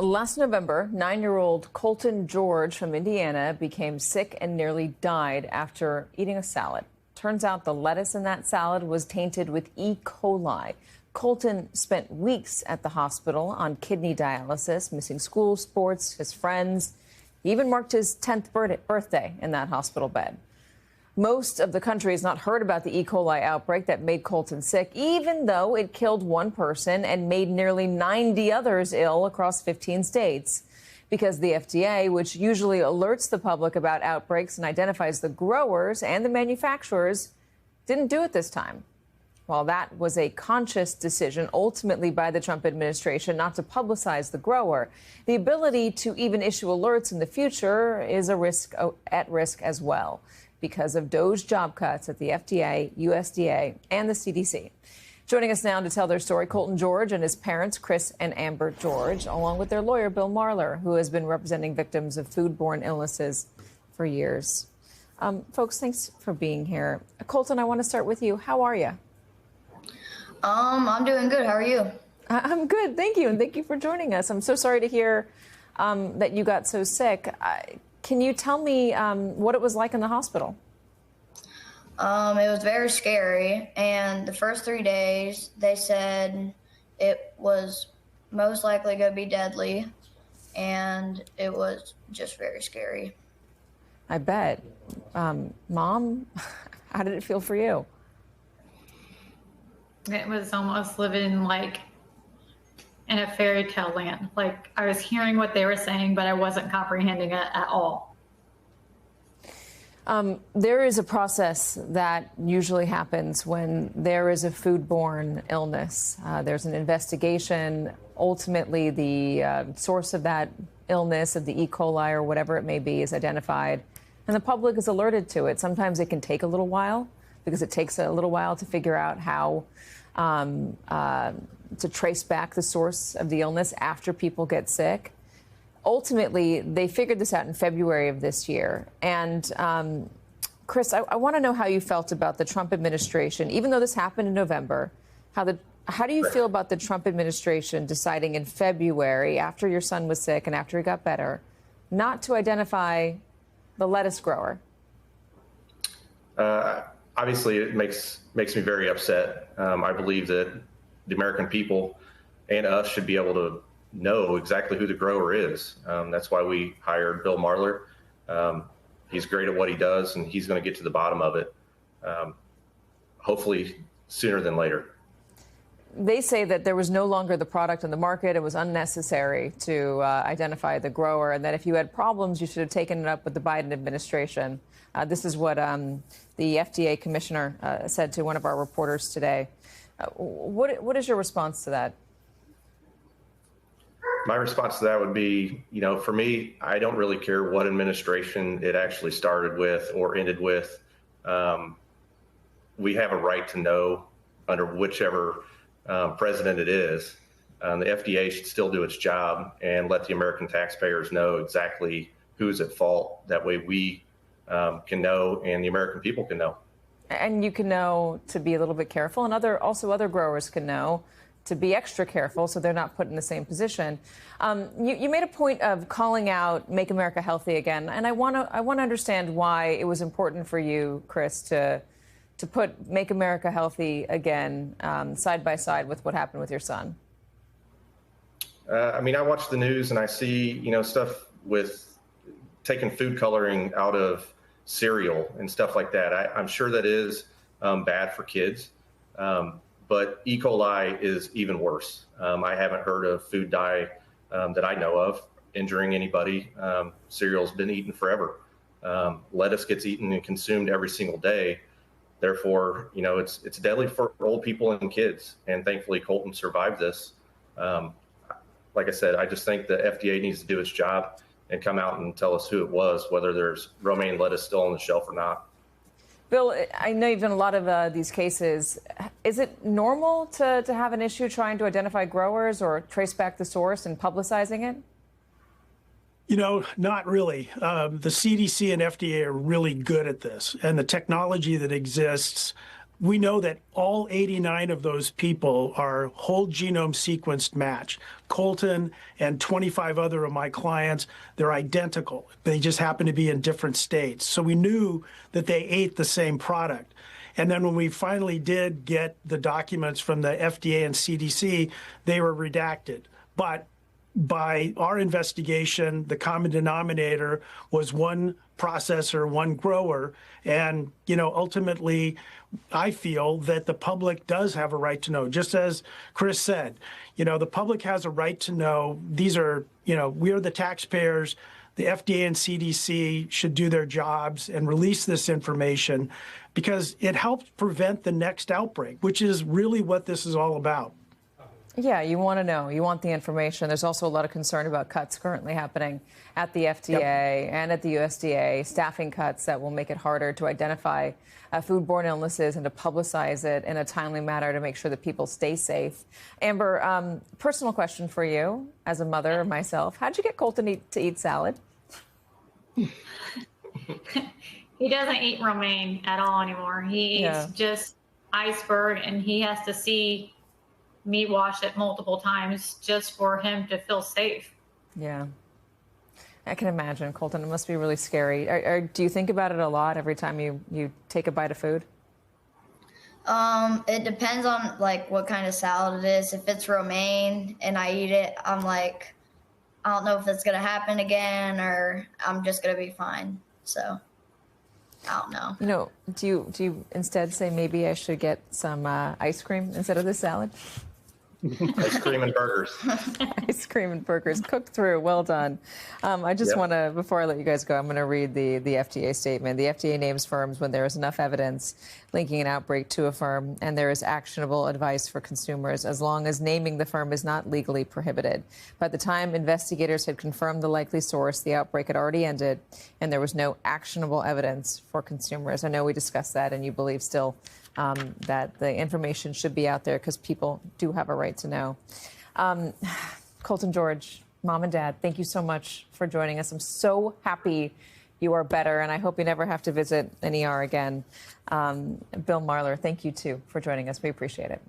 Last November, 9-year-old Colton George from Indiana became sick and nearly died after eating a salad. Turns out the lettuce in that salad was tainted with E. coli. Colton spent weeks at the hospital on kidney dialysis, missing school, sports, his friends. He even marked his 10th birthday in that hospital bed. Most of the country has not heard about the E. coli outbreak that made Colton sick, even though it killed one person and made nearly 90 others ill across 15 states. Because the FDA, which usually alerts the public about outbreaks and identifies the growers and the manufacturers, didn't do it this time. While that was a conscious decision ultimately by the Trump administration not to publicize the grower, the ability to even issue alerts in the future is at risk as well, because of DOJ job cuts at the FDA, USDA, and the CDC. Joining us now to tell their story, Colton George and his parents, Chris and Amber George, along with their lawyer, Bill Marler, who has been representing victims of foodborne illnesses for years. Folks, thanks for being here. Colton, I want to start with you. How are you? I'm doing good. How are you? I'm good, thank you, and thank you for joining us. I'm so sorry to hear that you got so sick. Can you tell me what it was like in the hospital? It was very scary, and the first 3 days they said it was most likely going to be deadly, and it was just very scary. I bet. Mom, how did it feel for you? It was almost living like in a fairy tale land. Like I was hearing what they were saying, but I wasn't comprehending it at all. There is a process that usually happens when there is a foodborne illness. There's an investigation. Ultimately, the source of that illness, of the E. coli or whatever it may be, is identified, and the public is alerted to it. Sometimes it can take a little while because it takes a little while to figure out how to trace back the source of the illness after people get sick. Ultimately, they figured this out in February of this year. And Chris, I want to know how you felt about the Trump administration, even though this happened in November. How do you feel about the Trump administration deciding in February, after your son was sick and after he got better, not to identify the lettuce grower? Obviously, it makes me very upset. I believe that the American people and us should be able to know exactly who the grower is. That's why we hired Bill Marler. He's great at what he does, and he's going to get to the bottom of it, hopefully sooner than later. They say that there was no longer the product on the market. It was unnecessary to identify the grower, and that if you had problems, you should have taken it up with the Biden administration. This is what the FDA commissioner said to one of our reporters today. What is your response to that? My response to that would be, for me, I don't really care what administration it actually started with or ended with. We have a right to know under whichever president it is. The FDA should still do its job and let the American taxpayers know exactly who's at fault. That way we can know and the American people can know. And you can know to be a little bit careful, and other growers can know to be extra careful so they're not put in the same position. You made a point of calling out Make America Healthy Again, and I want to understand why it was important for you, Chris, to put Make America Healthy Again side by side with what happened with your son. I watch the news and I see, stuff with taking food coloring out of cereal and stuff like that. I'm sure that is bad for kids. But E. coli is even worse. I haven't heard of food dye that I know of injuring anybody. Cereal's been eaten forever. Lettuce gets eaten and consumed every single day. Therefore, it's deadly for old people and kids. And thankfully, Colton survived this. Like I said, I just think the FDA needs to do its job and come out and tell us who it was, whether there's romaine lettuce still on the shelf or not. Bill, I know you've done a lot of these cases. Is it normal to have an issue trying to identify growers or trace back the source and publicizing it? Not really. The CDC and FDA are really good at this, and the technology that exists we know that all 89 of those people are whole genome sequenced match. Colton and 25 other of my clients, they're identical. They just happen to be in different states. So we knew that they ate the same product. And then when we finally did get the documents from the FDA and CDC, they were redacted. But by our investigation, the common denominator was one processor, one grower. And, ultimately, I feel that the public does have a right to know. Just as Chris said, the public has a right to know. These are, we are the taxpayers. The FDA and CDC should do their jobs and release this information because it helps prevent the next outbreak, which is really what this is all about. Yeah, you want to know. You want the information. There's also a lot of concern about cuts currently happening at the FDA and at the USDA, staffing cuts that will make it harder to identify foodborne illnesses and to publicize it in a timely manner to make sure that people stay safe. Amber, personal question for you as a mother myself. How'd you get Colton to eat salad? He doesn't eat romaine at all anymore. He eats just iceberg, and he has to see me wash it multiple times just for him to feel safe. Yeah. I can imagine, Colton. It must be really scary. Do you think about it a lot every time you take a bite of food? It depends on what kind of salad it is. If it's romaine and I eat it, I'm like, I don't know if that's gonna happen again or I'm just gonna be fine. So I don't know. Do you instead say maybe I should get some ice cream instead of the salad? Ice cream and burgers. Ice cream and burgers cooked through. Well done. I just want to, before I let you guys go, I'm going to read the FDA statement. The FDA names firms when there is enough evidence linking an outbreak to a firm and there is actionable advice for consumers, as long as naming the firm is not legally prohibited. By the time investigators had confirmed the likely source, the outbreak had already ended and there was no actionable evidence for consumers. I know we discussed that, and you believe still that the information should be out there because people do have a right to know. Colton George, Mom and Dad, thank you so much for joining us. I'm so happy you are better, and I hope you never have to visit an ER again. Bill Marler, thank you, too, for joining us. We appreciate it.